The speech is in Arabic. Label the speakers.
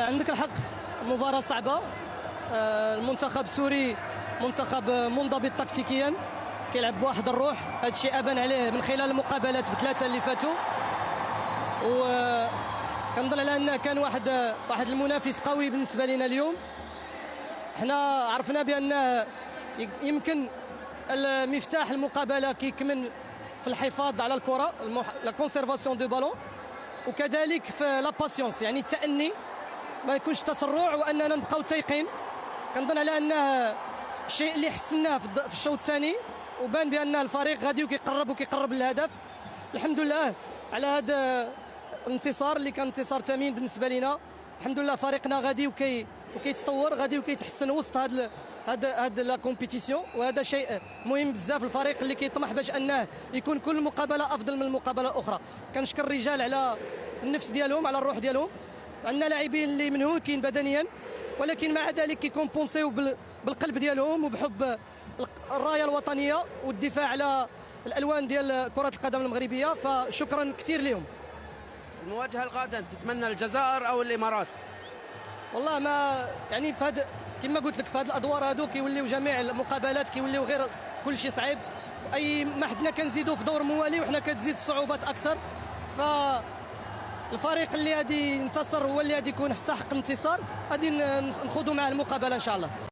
Speaker 1: عندك الحق، مباراة صعبة. المنتخب السوري منتخب منضبط تكتيكيا، كيلعب بواحد الروح، هذا الشيء ابان عليه من خلال المقابلات بثلاثه اللي فاتوا. وكنظن على انه كان واحد المنافس قوي بالنسبه لنا اليوم. حنا عرفنا بان يمكن مفتاح المقابله كيكمن في الحفاظ على الكره، لا كونسيرفاسيون دو بالون، وكذلك في لا باسيونس، يعني التأني، ما يكونش تسرع، واننا نبقاو تايقين. كنظن على انه الشيء اللي حسناه في الشوط الثاني، وبان بان الفريق غادي وكيقرب للهدف. الحمد لله على هذا الانتصار اللي كان انتصار ثمين بالنسبه لنا. الحمد لله فريقنا غادي وكيتطور، غادي وكيتحسن وسط هاد لا كومبيتيسيون، وهذا شيء مهم بزاف. الفريق اللي كيطمح باش انه يكون كل مقابله افضل من المقابله الاخرى. كنشكر الرجال على النفس ديالهم، على الروح ديالهم. عندنا لاعبين اللي منهوكين بدنيا، ولكن مع ذلك كيكومبونسيو بالقلب ديالهم وبحب الرايه الوطنيه والدفاع على الالوان ديال كره القدم المغربيه. فشكرا كثير لهم.
Speaker 2: المواجهه القادمه تتمنى الجزائر او الامارات؟
Speaker 1: والله ما يعني في هذا، كما قلت لك، في هذه الادوار هذو كيوليو جميع المقابلات كيوليو غير كل شيء صعيب. اي ما حدنا كنزيدوا في دور موالي وحنا كتزيد الصعوبات اكثر. فالفريق اللي غادي ينتصر هو اللي غادي يكون يستحق الانتصار، غادي نخوضوا معه المقابله ان شاء الله.